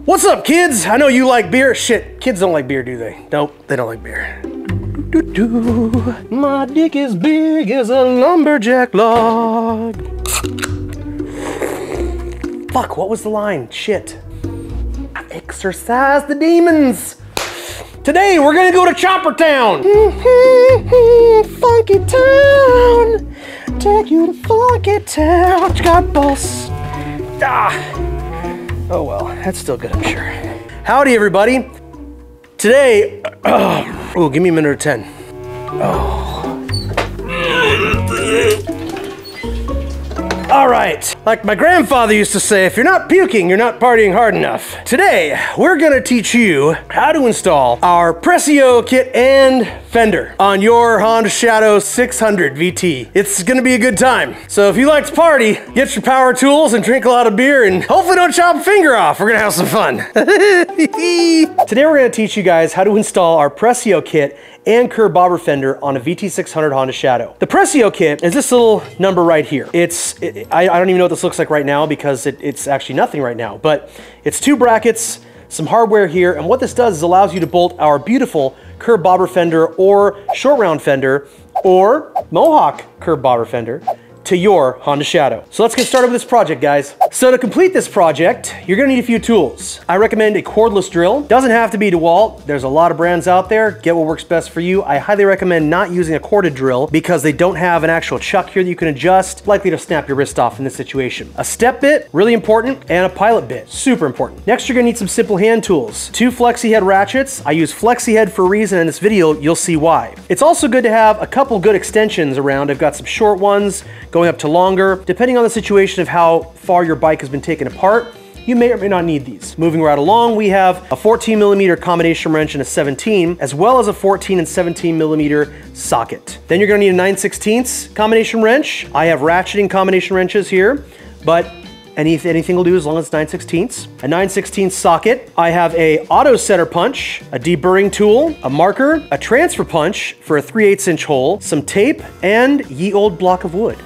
What's up, kids? I know you like beer. Shit, kids don't like beer, do they? Nope, they don't like beer. My dick is big as a lumberjack log. Fuck, what was the line? Shit. Exercise the demons. Today, we're gonna go to Chopper Town. Funky Town. Take you to Funky Town. Got boss. Oh well, that's still good, I'm sure. Howdy, everybody. Today, oh, give me a minute or 10. Oh. All right, like my grandfather used to say, if you're not puking, you're not partying hard enough. Today, we're gonna teach you how to install our Pressio kit and Fender on your Honda Shadow 600 VT. It's gonna be a good time. So if you like to party, get your power tools and drink a lot of beer and hopefully don't chop a finger off. We're gonna have some fun. Today we're gonna teach you guys how to install our Pressio kit and Curved Bobber Fender on a VT600 Honda Shadow. The Pressio kit is this little number right here. I don't even know what this looks like right now because it's actually nothing right now, but it's 2 brackets, some hardware here, and what this does is allows you to bolt our beautiful Curved Bobber Fender or short round Fender or Mohawk Curved Bobber Fender to your Honda Shadow. So let's get started with this project, guys. So to complete this project, you're gonna need a few tools. I recommend a cordless drill. Doesn't have to be DeWalt. There's a lot of brands out there. Get what works best for you. I highly recommend not using a corded drill because they don't have an actual chuck here that you can adjust, likely to snap your wrist off in this situation. A step bit, really important, and a pilot bit, super important. Next, you're gonna need some simple hand tools. 2 flexi head ratchets. I use flexi head for a reason. In this video, you'll see why. It's also good to have a couple good extensions around. I've got some short ones, going up to longer. Depending on the situation of how far your bike has been taken apart, you may or may not need these. Moving right along, we have a 14mm combination wrench and a 17, as well as a 14 and 17mm socket. Then you're gonna need a 9/16 combination wrench. I have ratcheting combination wrenches here, but anything will do as long as it's 9/16. A 9/16 socket. I have a auto center punch, a deburring tool, a marker, a transfer punch for a 3/8 inch hole, some tape, and ye old block of wood.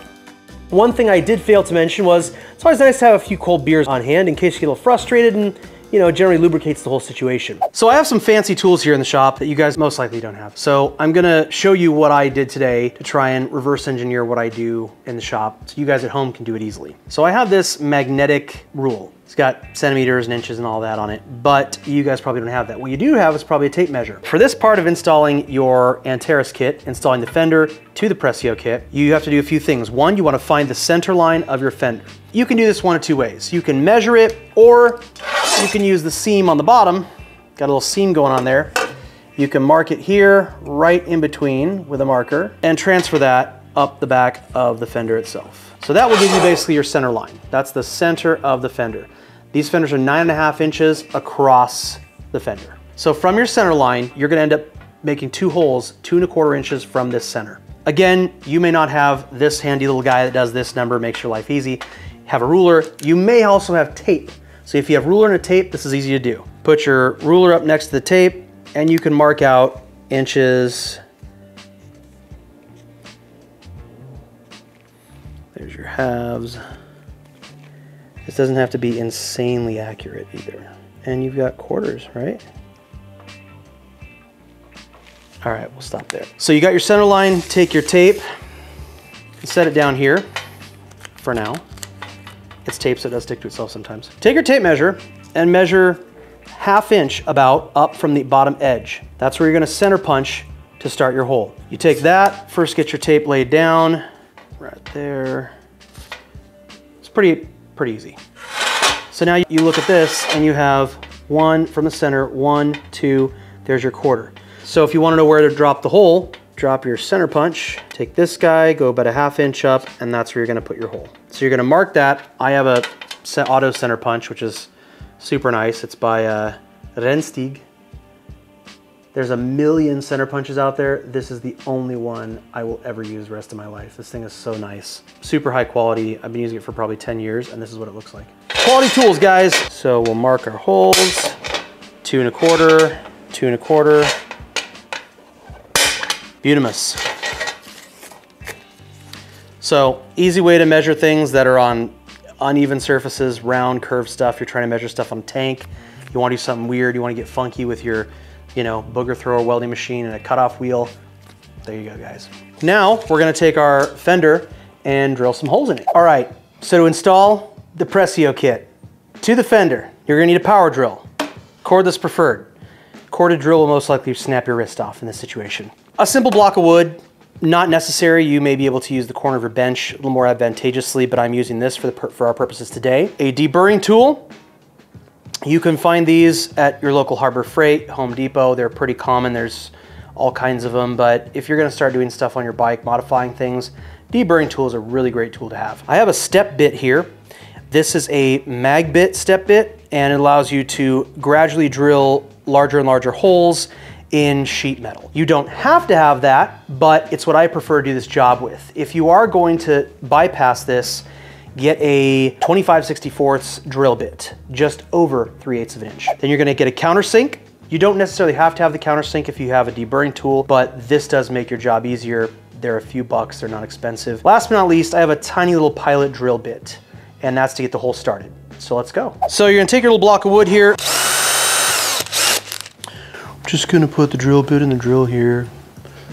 One thing I did fail to mention was it's always nice to have a few cold beers on hand in case you get a little frustrated, and you know, it generally lubricates the whole situation. So I have some fancy tools here in the shop that you guys most likely don't have. So I'm gonna show you what I did today to try and reverse engineer what I do in the shop so you guys at home can do it easily. So I have this magnetic rule. It's got centimeters and inches and all that on it, but you guys probably don't have that. What you do have is probably a tape measure. For this part of installing your Antares kit, installing the Fender to the Pressio kit, you have to do a few things. One, you want to find the center line of your Fender. You can do this one of 2 ways. You can measure it, or you can use the seam on the bottom. Got a little seam going on there. You can mark it here, right in between with a marker, and transfer that up the back of the Fender itself. So that will give you basically your center line. That's the center of the Fender. These fenders are 9.5 inches across the Fender. So from your center line, you're gonna end up making 2 holes, 2¼ inches from this center. Again, you may not have this handy little guy that does this number, makes your life easy. Have a ruler. You may also have tape. So if you have ruler and a tape, this is easy to do. Put your ruler up next to the tape and you can mark out inches. There's your halves. This doesn't have to be insanely accurate either. And you've got quarters, right? All right, we'll stop there. So you got your center line, take your tape, and set it down here for now. It's tape, so it does stick to itself sometimes. Take your tape measure and measure 1/2 inch about up from the bottom edge. That's where you're gonna center punch to start your hole. You take that, first get your tape laid down, right there. It's pretty easy. So now you look at this and you have 1 from the center, 1, 2, there's your quarter. So if you want to know where to drop the hole, drop your center punch, take this guy, go about 1/2 inch up, and that's where you're gonna put your hole. So you're gonna mark that. I have a auto center punch, which is super nice. It's by Renstig. There's a million center punches out there. This is the only one I will ever use the rest of my life. This thing is so nice. Super high quality. I've been using it for probably 10 years, and this is what it looks like. Quality tools, guys. So we'll mark our holes. 2¼ 2¼ Beautimus. So easy way to measure things that are on uneven surfaces, round, curved stuff. You're trying to measure stuff on a tank. you want to do something weird, you want to get funky with your, you know, booger thrower welding machine and a cutoff wheel, there you go, guys. Now we're gonna take our Fender and drill some holes in it. All right, so to install the Pressio kit to the Fender, you're gonna need a power drill, cordless preferred. Corded drill will most likely snap your wrist off in this situation. A simple block of wood, not necessary. You may be able to use the corner of your bench a little more advantageously, but I'm using this for our purposes today. A deburring tool. You can find these at your local Harbor Freight, Home Depot. They're pretty common. There's all kinds of them, but if you're gonna start doing stuff on your bike, modifying things, deburring tool is a really great tool to have. I have a step bit here. This is a mag bit step bit, and it allows you to gradually drill larger and larger holes in sheet metal. You don't have to have that, but it's what I prefer to do this job with. If you are going to bypass this, get a 25/64 drill bit, just over 3/8 of an inch. Then you're gonna get a countersink. You don't necessarily have to have the countersink if you have a deburring tool, but this does make your job easier. They're a few bucks, they're not expensive. Last but not least, I have a tiny little pilot drill bit, and that's to get the hole started. So let's go. So you're gonna take your little block of wood here. Just gonna put the drill bit in the drill here.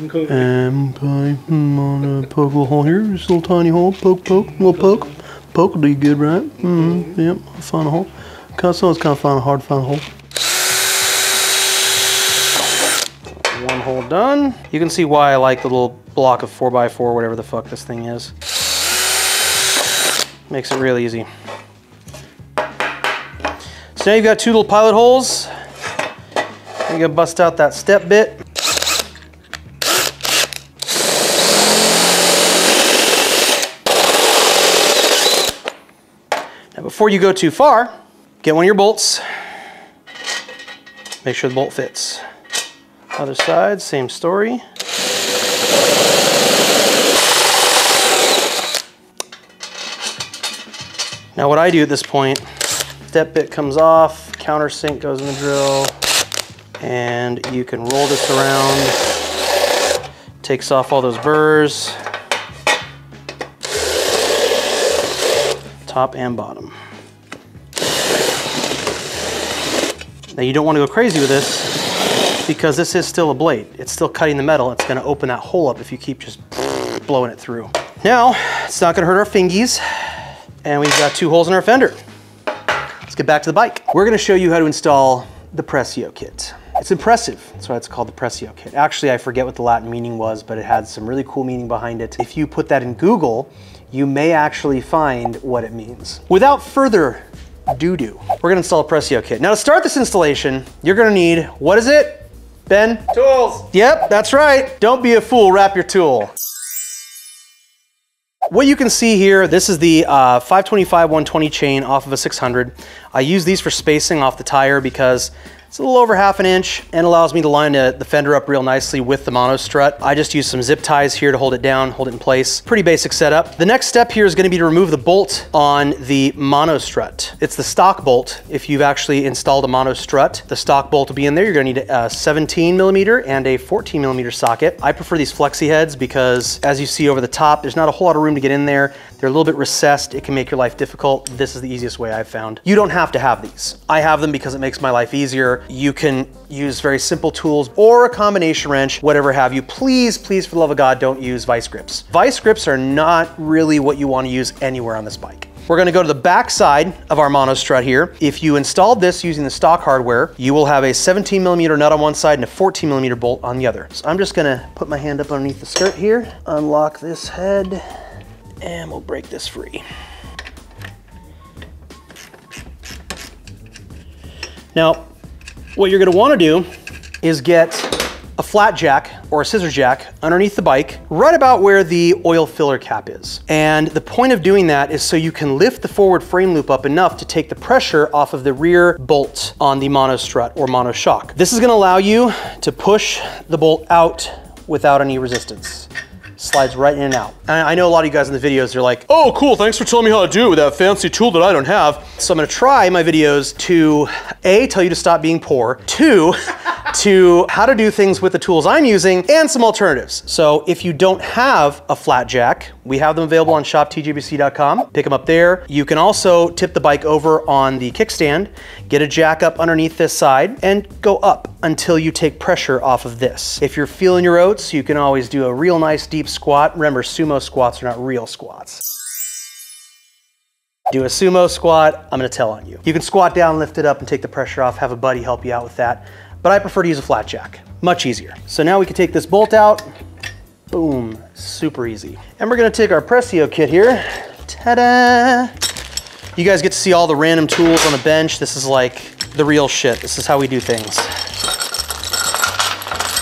Okay. And I'm gonna poke a little hole here, just a little tiny hole, poke, little poke. Poke will do you good, right? Yep, find a hole. Sometimes kind of hard to find a hole. One hole done. You can see why I like the little block of 4x4, whatever the fuck this thing is. Makes it real easy. So now you've got two little pilot holes. You're gonna bust out that step bit. Now before you go too far, get one of your bolts. Make sure the bolt fits. Other side, same story. Now what I do at this point, step bit comes off, countersink goes in the drill, and you can roll this around. Takes off all those burrs, top and bottom. Now you don't want to go crazy with this because this is still a blade. It's still cutting the metal. It's going to open that hole up if you keep just blowing it through. Now, it's not going to hurt our fingies, and we've got two holes in our fender. Let's get back to the bike. We're going to show you how to install the Pressio kit. It's impressive. That's why it's called the Pressio kit. Actually, I forget what the Latin meaning was, but it had some really cool meaning behind it. If you put that in Google, you may actually find what it means. Without further ado, we're gonna install a Pressio kit. Now to start this installation, you're gonna need, what is it, Ben? Tools. Yep, that's right. Don't be a fool, wrap your tool. What you can see here, this is the 525/120 chain off of a 600. I use these for spacing off the tire because it's a little over 1/2 inch and allows me to line the fender up real nicely with the mono strut. I just use some zip ties here to hold it down, hold it in place. Pretty basic setup. The next step here is going to be to remove the bolt on the mono strut. It's the stock bolt. If you've actually installed a mono strut, the stock bolt will be in there. You're going to need a 17mm and a 14mm socket. I prefer these flexi heads because as you see over the top, there's not a whole lot of room to get in there. They're a little bit recessed. It can make your life difficult. This is the easiest way I've found. You don't have to have these. I have them because it makes my life easier. You can use very simple tools or a combination wrench, whatever have you. Please, please, for the love of God, don't use vice grips. Vice grips are not really what you want to use anywhere on this bike. We're going to go to the back side of our mono strut here. If you installed this using the stock hardware, you will have a 17mm nut on one side and a 14mm bolt on the other. So I'm just going to put my hand up underneath the skirt here, unlock this head, and we'll break this free. Now, what you're going to want to do is get a flat jack or a scissor jack underneath the bike, right about where the oil filler cap is. And the point of doing that is so you can lift the forward frame loop up enough to take the pressure off of the rear bolt on the mono strut or mono shock. This is going to allow you to push the bolt out without any resistance. Slides right in and out. And I know a lot of you guys in the videos are like, oh cool, thanks for telling me how to do it with that fancy tool that I don't have. So I'm gonna try my videos to A, tell you to stop being poor, 2, to how to do things with the tools I'm using, and some alternatives. So if you don't have a flat jack, We have them available on shoptgbc.com. Pick them up there. You can also tip the bike over on the kickstand, get a jack up underneath this side, and go up until you take pressure off of this. If you're feeling your oats, you can always do a real nice deep squat. Remember, sumo squats are not real squats. Do a sumo squat, I'm gonna tell on you. You can squat down, lift it up, and take the pressure off, have a buddy help you out with that. But I prefer to use a flat jack, much easier. So now we can take this bolt out, boom, super easy. And we're gonna take our Pressio kit here, ta-da! You guys get to see all the random tools on the bench. This is like the real shit. This is how we do things.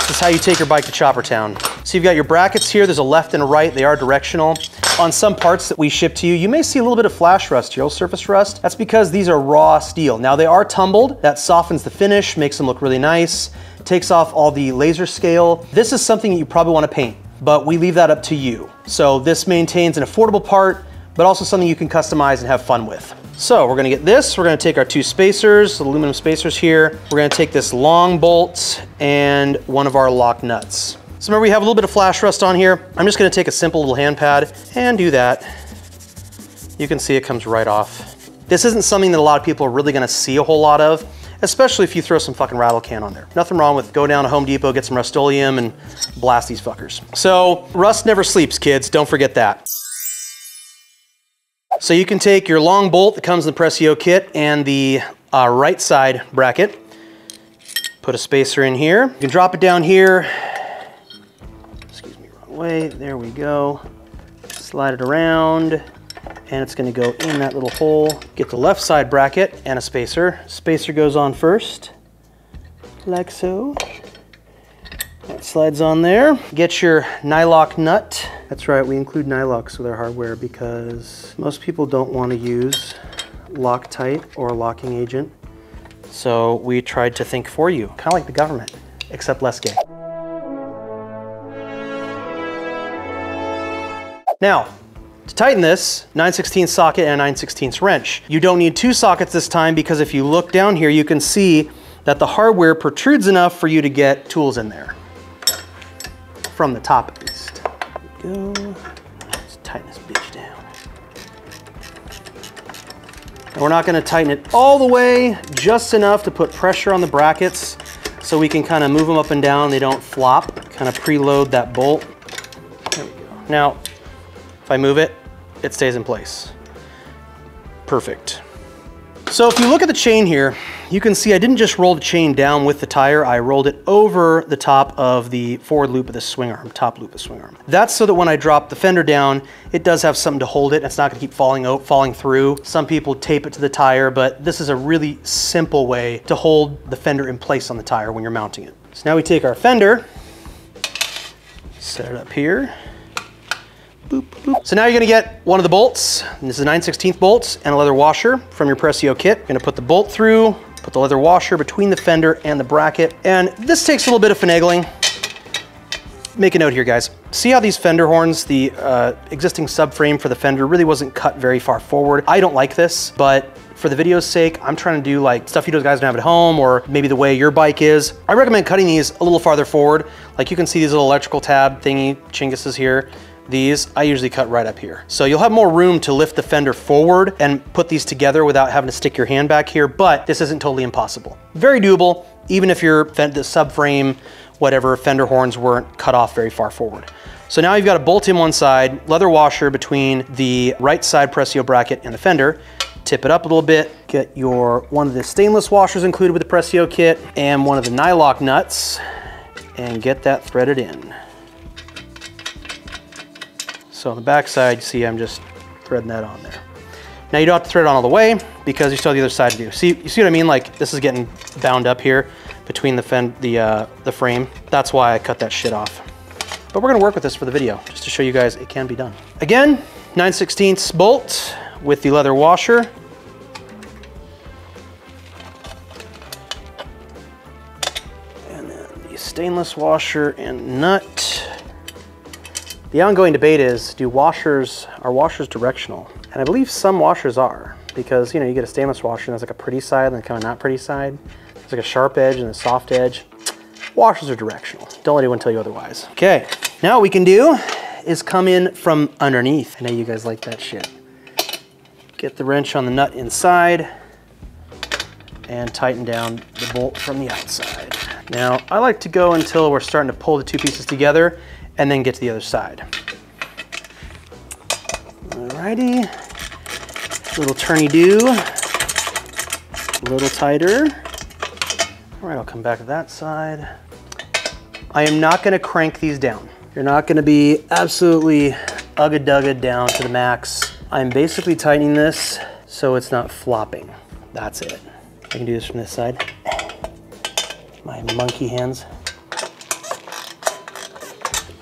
This is how you take your bike to Chopper Town. So you've got your brackets here, there's a left and a right, they are directional. On some parts that we ship to you, you may see a little bit of flash rust here, surface rust. That's because these are raw steel. Now they are tumbled, that softens the finish, makes them look really nice, takes off all the laser scale. This is something that you probably want to paint, but we leave that up to you. So this maintains an affordable part, but also something you can customize and have fun with. So we're gonna get this, we're gonna take our 2 spacers, aluminum spacers here. We're gonna take this long bolt and one of our lock nuts. So remember, we have a little bit of flash rust on here. I'm just gonna take a simple little hand pad and do that. You can see it comes right off. This isn't something that a lot of people are really gonna see a whole lot of, especially if you throw some fucking rattle can on there. Nothing wrong with go down to Home Depot, get some Rust-Oleum and blast these fuckers. So rust never sleeps, kids, don't forget that. So you can take your long bolt that comes in the Pressio kit and the right side bracket, put a spacer in here. You can drop it down here. Way, there we go. Slide it around and it's gonna go in that little hole. Get the left side bracket and a spacer. Spacer goes on first, like so. That slides on there. Get your nylock nut. That's right, we include nylocks with our hardware because most people don't want to use Loctite or a locking agent. So we tried to think for you, kind of like the government, except less gay. Now, to tighten this, 9/16 socket and a 9/16 wrench. You don't need 2 sockets this time because if you look down here, you can see that the hardware protrudes enough for you to get tools in there. From the top at least. There we go. Let's tighten this bitch down. And we're not gonna tighten it all the way, just enough to put pressure on the brackets so we can kind of move them up and down, they don't flop. Kind of preload that bolt. There we go. Now, if I move it, it stays in place. Perfect. So if you look at the chain here, you can see I didn't just roll the chain down with the tire, I rolled it over the top of the forward loop of the swing arm, top loop of the swing arm. That's so that when I drop the fender down, it does have something to hold it. It's not gonna keep falling through. Some people tape it to the tire, but this is a really simple way to hold the fender in place on the tire when you're mounting it. So now we take our fender, set it up here. Boop, boop. So now you're gonna get one of the bolts. And this is a 9/16 bolts and a leather washer from your Pressio kit. You're gonna put the bolt through, put the leather washer between the fender and the bracket. And this takes a little bit of finagling. Make a note here, guys. See how these fender horns, the existing subframe for the fender really wasn't cut very far forward. I don't like this, but for the video's sake, I'm trying to do like stuff you guys don't have at home or maybe the way your bike is. I recommend cutting these a little farther forward. Like you can see these little electrical tab thingy, chinguses here. These, I usually cut right up here. So you'll have more room to lift the fender forward and put these together without having to stick your hand back here, but this isn't totally impossible. Very doable, even if your the subframe, whatever, fender horns weren't cut off very far forward. So now you've got a bolt in one side, leather washer between the right side Pressio bracket and the fender. Tip it up a little bit, get your one of the stainless washers included with the Pressio kit and one of the nylock nuts and get that threaded in. So on the back side, you see I'm just threading that on there. Now you don't have to thread it on all the way because you still have the other side to do. See, you see what I mean? Like this is getting bound up here between the frame. That's why I cut that shit off. But we're gonna work with this for the video, just to show you guys it can be done. Again, 9/16 bolt with the leather washer. And then the stainless washer and nut. The ongoing debate is, are washers directional? And I believe some washers are, because you get a stainless washer and there's like a pretty side and kind of not pretty side. There's like a sharp edge and a soft edge. Washers are directional. Don't let anyone tell you otherwise. Okay, now what we can do is come in from underneath. I know you guys like that shit. Get the wrench on the nut inside and tighten down the bolt from the outside. Now, I like to go until we're starting to pull the two pieces together and then get to the other side. Alrighty, little turny-do, a little tighter. All right, I'll come back to that side. I am not gonna crank these down. You're not gonna be absolutely ugga-dugga down to the max. I'm basically tightening this so it's not flopping. That's it. I can do this from this side. My monkey hands.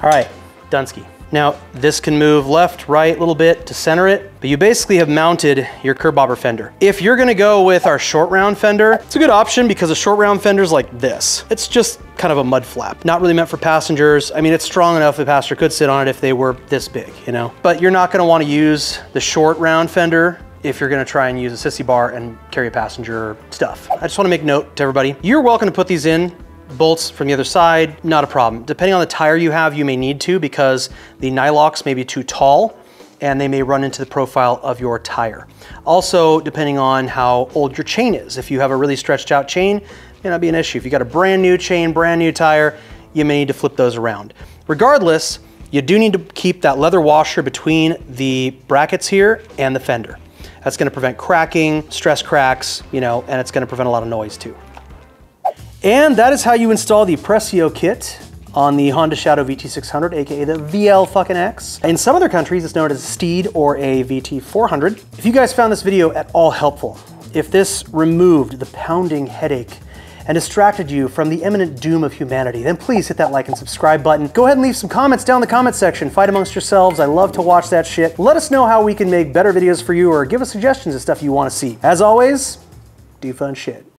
All right, Dunsky. Now, this can move left, right a little bit to center it, but you basically have mounted your curved bobber fender. If you're gonna go with our short round fender, it's a good option because a short round fender's like this. It's just kind of a mud flap, not really meant for passengers. I mean, it's strong enough the passenger could sit on it if they were this big, you know? But you're not gonna wanna use the short round fender if you're gonna try and use a sissy bar and carry a passenger stuff. I just wanna make note to everybody, you're welcome to put these in bolts from the other side, not a problem. Depending on the tire you have, you may need to because the nylocks may be too tall and they may run into the profile of your tire. Also, depending on how old your chain is. If you have a really stretched out chain, it may not be an issue. If you got a brand new chain, brand new tire, you may need to flip those around. Regardless, you do need to keep that leather washer between the brackets here and the fender. That's gonna prevent cracking, stress cracks, you know, and it's gonna prevent a lot of noise too. And that is how you install the Pressio kit on the Honda Shadow VT600, aka the VL fucking X. In some other countries, it's known as a Steed or a VT400. If you guys found this video at all helpful, if this removed the pounding headache and distracted you from the imminent doom of humanity, then please hit that like and subscribe button. Go ahead and leave some comments down in the comment section. Fight amongst yourselves. I love to watch that shit. Let us know how we can make better videos for you or give us suggestions of stuff you want to see. As always, do fun shit.